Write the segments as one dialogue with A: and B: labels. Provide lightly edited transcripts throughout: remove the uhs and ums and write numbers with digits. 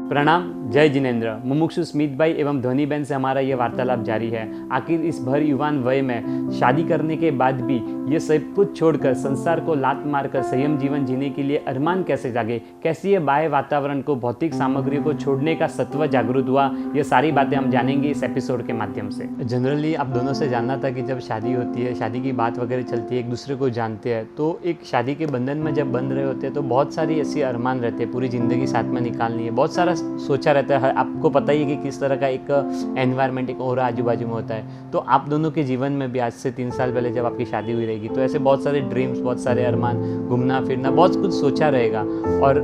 A: प्रणाम, जय जिनेंद्र। मुमुक्षु स्मित भाई एवं ध्वनि बहन से हमारा ये वार्तालाप जारी है। आखिर इस भर युवान वय में शादी करने के बाद भी ये सब कुछ छोड़कर संसार को लात मारकर संयम जीवन जीने के लिए अरमान कैसे जागे, कैसे ये बाह्य वातावरण को, भौतिक सामग्रियों को छोड़ने का सत्व जागृत हुआ, ये सारी बातें हम जानेंगे इस एपिसोड के माध्यम से। जनरली आप दोनों से जानना था कि जब शादी होती है, शादी की बात वगैरह चलती है, एक दूसरे को जानते हैं, तो एक शादी के बंधन में जब बंध रहे होते हैं तो बहुत सारी ऐसी अरमान रहते हैं, पूरी ज़िंदगी साथ में निकालनी है, बहुत सारा सोचा रहता है। आपको पता ही है कि किस तरह का एक एनवायरनमेंट, एक और आजू बाजू में होता है। तो आप दोनों के जीवन में भी आज से 3 साल पहले जब आपकी शादी हुई रहेगी तो ऐसे बहुत सारे ड्रीम्स, बहुत सारे अरमान, घूमना फिरना, बहुत कुछ सोचा रहेगा और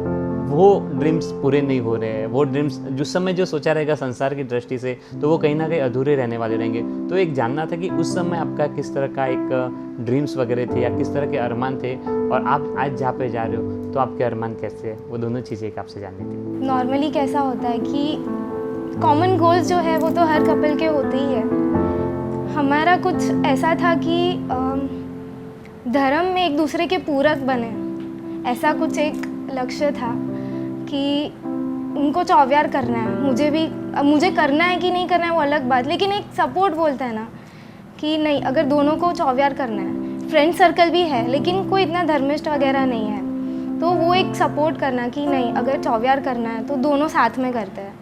A: वो ड्रीम्स पूरे नहीं हो रहे हैं। वो ड्रीम्स जिस समय जो सोचा रहेगा संसार की दृष्टि से, तो वो कहीं ना कहीं अधूरे रहने वाले रहेंगे। तो एक जानना था कि उस समय आपका किस तरह का एक ड्रीम्स वगैरह थे या किस तरह के अरमान थे, और आप आज जहाँ पे जा रहे हो तो आपके अरमान कैसे है, वो दोनों चीज़ें एक आपसे जाननी थी।
B: नॉर्मली कैसा होता है कि कॉमन गोल्स जो है वो तो हर कपल के होते ही है। हमारा कुछ ऐसा था कि धर्म में एक दूसरे के पूरक बने, ऐसा कुछ एक लक्ष्य था कि उनको चौव्यार करना है। मुझे करना है कि नहीं करना है वो अलग बात, लेकिन एक सपोर्ट बोलता है ना कि नहीं, अगर दोनों को चौव्यार करना है, फ्रेंड सर्कल भी है लेकिन कोई इतना धर्मिष्ठ वगैरह नहीं है, तो वो एक सपोर्ट करना कि नहीं, अगर चौव्यार करना है तो दोनों साथ में करते हैं।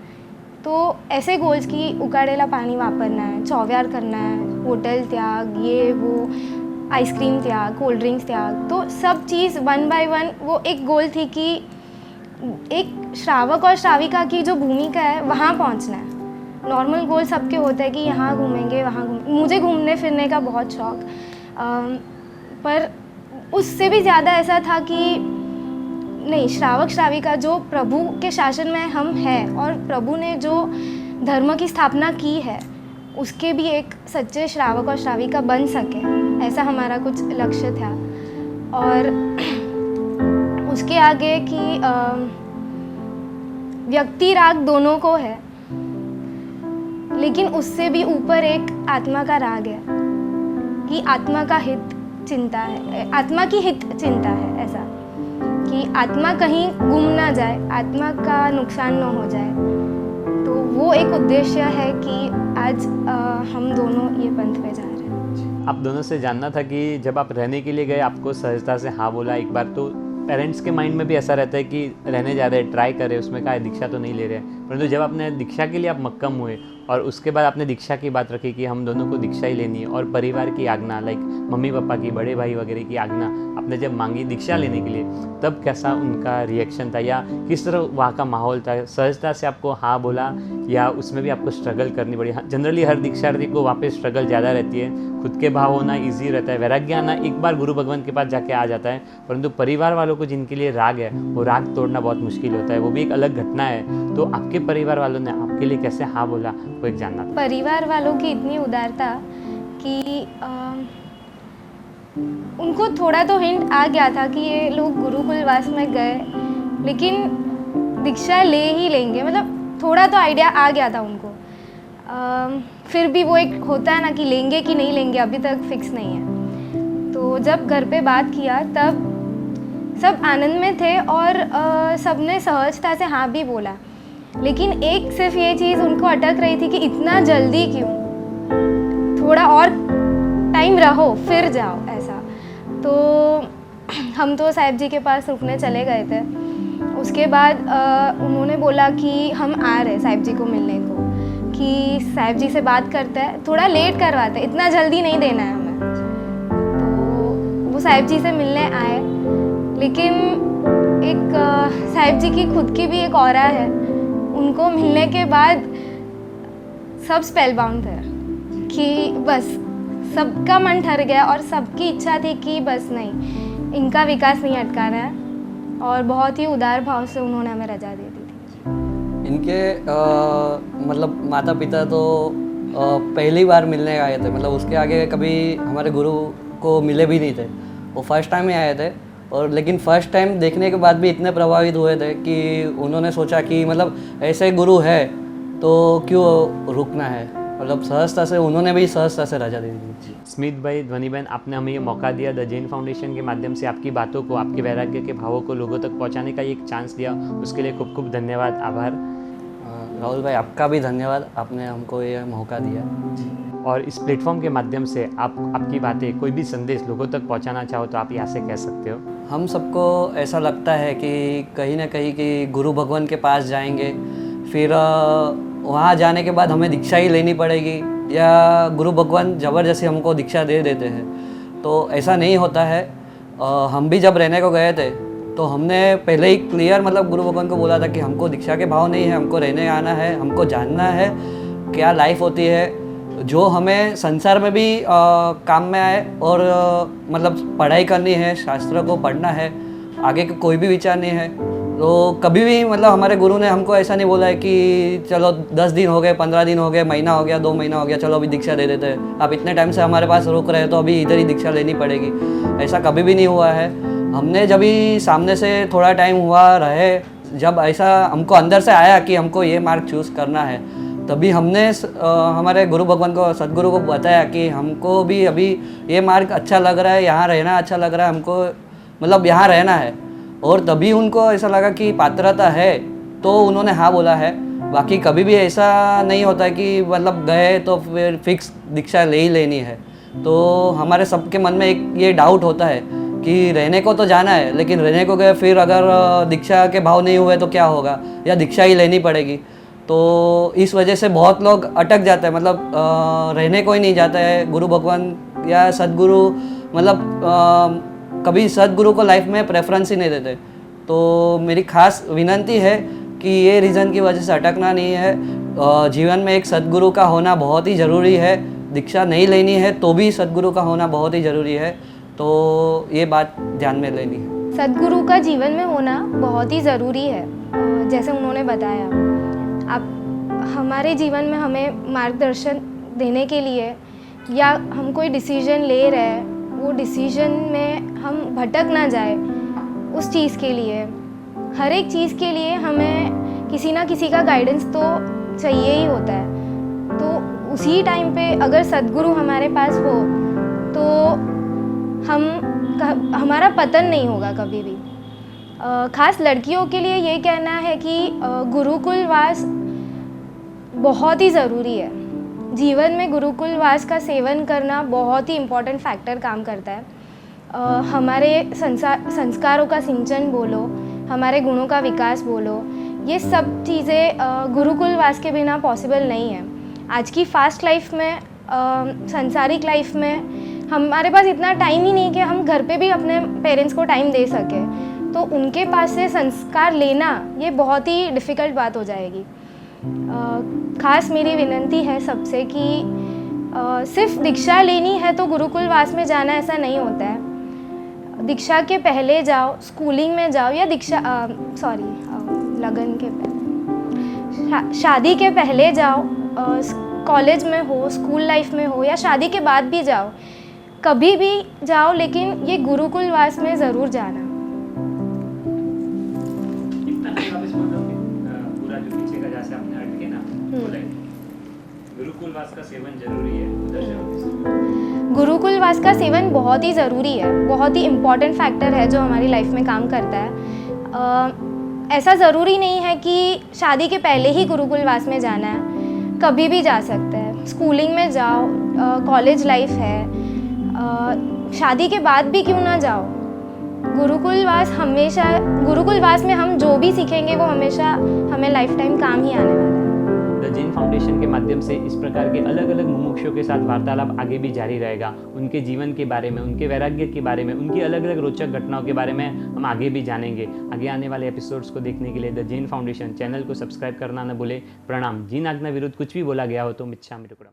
B: तो ऐसे गोल्स की उकाड़ेला पानी वापरना है, चौव्यार करना है, होटल त्याग, ये वो, आइसक्रीम त्याग, कोल्ड ड्रिंक्स त्याग, तो सब चीज़ 1 बाय 1 वो एक गोल थी कि एक श्रावक और श्राविका की जो भूमिका है वहाँ पहुँचना है। नॉर्मल गोल सबके होता है कि यहाँ घूमेंगे, वहाँ मुझे घूमने फिरने का बहुत शौक, पर उससे भी ज़्यादा ऐसा था कि नहीं, श्रावक श्राविका जो प्रभु के शासन में हम हैं और प्रभु ने जो धर्म की स्थापना की है उसके भी एक सच्चे श्रावक और श्राविका बन सके, ऐसा हमारा कुछ लक्ष्य था। और उसके आगे कि व्यक्ति राग दोनों को है, लेकिन उससे भी ऊपर एक आत्मा का राग है कि आत्मा का हित चिंता है, आत्मा की हित चिंता है, ऐसा कि आत्मा कहीं गुम ना जाए, आत्मा का नुकसान न हो जाए। तो वो एक उद्देश्य है कि आज हम दोनों ये पंथ पे जा रहे हैं।
A: आप दोनों से जानना था कि जब आप रहने के लिए गए, आपको सहजता से हाँ बोला एक बार, तो पेरेंट्स के माइंड में भी ऐसा रहता है कि रहने जा रहे हैं, ट्राई करें, उसमें क्या है, दीक्षा तो नहीं ले रहे हैं। परंतु जब आपने दीक्षा के लिए आप मक्कम हुए और उसके बाद आपने दीक्षा की बात रखी कि हम दोनों को दीक्षा ही लेनी है, और परिवार की आज्ञा, लाइक मम्मी पापा की, बड़े भाई वगैरह की आज्ञा आपने जब मांगी दीक्षा लेने के लिए, तब कैसा उनका रिएक्शन था या किस तरह वहाँ का माहौल था? सहजता से आपको हाँ बोला या उसमें भी आपको स्ट्रगल करनी पड़ी? जनरली हर दीक्षार्थी को वहाँ पे स्ट्रगल ज़्यादा रहती है, खुद के भाव होना ईजी रहता है, वैराग्य आना एक बार गुरु भगवान के पास जाके आ जाता है, परंतु परिवार वालों को जिनके लिए राग है वो राग तोड़ना बहुत मुश्किल होता है, वो भी एक अलग घटना है। तो आपके परिवार वालों ने आपके लिए कैसे हाँ बोला, वो एक जानना था।
B: परिवार वालों की इतनी उदारता कि उनको थोड़ा तो हिंट आ गया था कि ये लोग गुरुकुलवास में गए लेकिन दीक्षा ले ही लेंगे, मतलब थोड़ा तो आइडिया आ गया था उनको। फिर भी वो एक होता है ना कि लेंगे कि नहीं लेंगे, अभी तक फिक्स नहीं है। तो जब घर पे बात किया तब सब आनंद में थे और सबने सहजता से हाँ भी बोला, लेकिन एक सिर्फ ये चीज़ उनको अटक रही थी कि इतना जल्दी क्यों, थोड़ा और टाइम रहो फिर जाओ, ऐसा। तो हम तो साहिब जी के पास रुकने चले गए थे। उसके बाद उन्होंने बोला कि हम आ रहे साहिब जी को मिलने को, कि साहिब जी से बात करते हैं, थोड़ा लेट करवाते, इतना जल्दी नहीं देना है हमें। तो वो साहिब जी से मिलने आए, लेकिन एक साहिब जी की खुद की भी एक ऑरा है, उनको मिलने के बाद सब स्पेल बाउंड थे कि बस सबका मन ठर गया और सबकी इच्छा थी कि बस नहीं, इनका विकास नहीं अटकाना है, और बहुत ही उदार भाव से उन्होंने हमें रजा दे दी थी।
C: इनके मतलब माता पिता तो पहली बार मिलने आए थे, मतलब उसके आगे कभी हमारे गुरु को मिले भी नहीं थे, वो फर्स्ट टाइम ही आए थे। और लेकिन फ़र्स्ट टाइम देखने के बाद भी इतने प्रभावित हुए थे कि उन्होंने सोचा कि मतलब ऐसे गुरु है तो क्यों रुकना है, मतलब सहजता से उन्होंने भी सहजता से रजा दे दी।
A: स्मित भाई, ध्वनि बहन, आपने हमें ये मौका दिया, द जैन फाउंडेशन के माध्यम से आपकी बातों को, आपके वैराग्य के भावों को लोगों तक पहुंचाने का एक चांस दिया, उसके लिए खूब खूब धन्यवाद, आभार।
C: राहुल भाई, आपका भी धन्यवाद, आपने हमको ये मौका दिया।
A: और इस प्लेटफॉर्म के माध्यम से आप आपकी बातें, कोई भी संदेश लोगों तक पहुंचाना चाहो तो आप यहाँ से कह सकते हो।
C: हम सबको ऐसा लगता है कि कहीं ना कहीं कि गुरु भगवान के पास जाएंगे, फिर वहाँ जाने के बाद हमें दीक्षा ही लेनी पड़ेगी, या गुरु भगवान ज़बरदस्ती हमको दीक्षा दे देते हैं, तो ऐसा नहीं होता है। हम भी जब रहने को गए थे तो हमने पहले ही क्लियर मतलब गुरु भगवान को बोला था कि हमको दीक्षा के भाव नहीं है, हमको रहने आना है, हमको जानना है क्या लाइफ होती है, जो हमें संसार में भी काम में आए, और मतलब पढ़ाई करनी है, शास्त्र को पढ़ना है, आगे का कोई भी विचार नहीं है। तो कभी भी मतलब हमारे गुरु ने हमको ऐसा नहीं बोला है कि चलो 10 दिन हो गए, 15 दिन हो गए, महीना हो गया, 2 महीना हो गया, चलो अभी दीक्षा दे देते हैं, आप इतने टाइम से हमारे पास रुक रहे हैं तो अभी इधर ही दीक्षा लेनी पड़ेगी। ऐसा कभी भी नहीं हुआ है। हमने जब भी सामने से थोड़ा टाइम हुआ रहे, जब ऐसा हमको अंदर से आया कि हमको ये मार्ग चूज़ करना है, तभी हमने हमारे गुरु भगवान को, सदगुरु को बताया कि हमको भी अभी ये मार्ग अच्छा लग रहा है, यहाँ रहना अच्छा लग रहा है, हमको मतलब यहाँ रहना है। और तभी उनको ऐसा लगा कि पात्रता है तो उन्होंने हाँ बोला है। बाकी कभी भी ऐसा नहीं होता है कि मतलब गए तो फिर फिक्स दीक्षा ले ही लेनी है। तो हमारे सबके मन में एक ये डाउट होता है कि रहने को तो जाना है, लेकिन रहने को गए फिर अगर दीक्षा के भाव नहीं हुए तो क्या होगा, या दीक्षा ही लेनी पड़ेगी। तो इस वजह से बहुत लोग अटक जाते हैं, मतलब रहने को ही नहीं जाता है। गुरु भगवान या सदगुरु मतलब कभी सदगुरु को लाइफ में प्रेफरेंस ही नहीं देते। तो मेरी खास विनंती है कि ये रीज़न की वजह से अटकना नहीं है। जीवन में एक सदगुरु का होना बहुत ही ज़रूरी है। दीक्षा नहीं लेनी है तो भी सदगुरु का होना बहुत ही ज़रूरी है। तो ये बात ध्यान में लेनी है।
B: सदगुरु का जीवन में होना बहुत ही ज़रूरी है। जैसे उन्होंने बताया, आप हमारे जीवन में हमें मार्गदर्शन देने के लिए, या हम कोई डिसीजन ले रहे हैं, वो डिसीजन में हम भटक ना जाए, उस चीज़ के लिए, हर एक चीज़ के लिए हमें किसी ना किसी का गाइडेंस तो चाहिए ही होता है। तो उसी टाइम पे अगर सदगुरु हमारे पास हो तो हमारा पतन नहीं होगा कभी भी। ख़ास लड़कियों के लिए ये कहना है कि गुरुकुलवास बहुत ही ज़रूरी है। जीवन में गुरुकुलवास का सेवन करना बहुत ही इम्पोर्टेंट फैक्टर काम करता है। हमारे संस्कारों का सिंचन बोलो, हमारे गुणों का विकास बोलो, ये सब चीज़ें गुरुकुलवास के बिना पॉसिबल नहीं है। आज की फास्ट लाइफ में, सांसारिक लाइफ में हमारे पास इतना टाइम ही नहीं कि हम घर पे भी अपने पेरेंट्स को टाइम दे सकें। तो उनके पास से संस्कार लेना ये बहुत ही डिफ़िकल्ट बात हो जाएगी। ख़ास मेरी विनंती है सबसे कि सिर्फ दीक्षा लेनी है तो गुरुकुलवास में जाना, ऐसा नहीं होता है। दीक्षा के पहले जाओ, स्कूलिंग में जाओ, या लगन के पहले, शादी के पहले जाओ, कॉलेज में हो, स्कूल लाइफ में हो, या शादी के बाद भी जाओ, कभी भी जाओ, लेकिन ये गुरुकुलवास में ज़रूर जाना।
A: पूरा जो पीछे का जैसे आपने अटके ना, गुरुकुलवास का सेवन जरूरी है।
B: गुरुकुलवास का सेवन बहुत ही ज़रूरी है, बहुत ही इम्पॉर्टेंट फैक्टर है जो हमारी लाइफ में काम करता है। ऐसा ज़रूरी नहीं है कि शादी के पहले ही गुरुकुलवास में जाना है, कभी भी जा सकते हैं। स्कूलिंग में जाओ, कॉलेज लाइफ है, शादी के बाद भी क्यों ना जाओ। गुरुकुलवास में हम जो भी सीखेंगे वो हमेशा हमें लाइफ टाइम काम ही आने वाला है।
A: द जैन फाउंडेशन के माध्यम से इस प्रकार के अलग अलग मुमुक्षुओं के साथ वार्तालाप आगे भी जारी रहेगा। उनके जीवन के बारे में, उनके वैराग्य के बारे में, उनकी अलग अलग रोचक घटनाओं के बारे में हम आगे भी जानेंगे। आगे आने वाले एपिसोड्स को देखने के लिए द जैन फाउंडेशन चैनल को सब्सक्राइब करना न भूले। प्रणाम। जिन आज्ञा विरुद्ध कुछ भी बोला गया हो तो मिच्छामि दुक्कडम।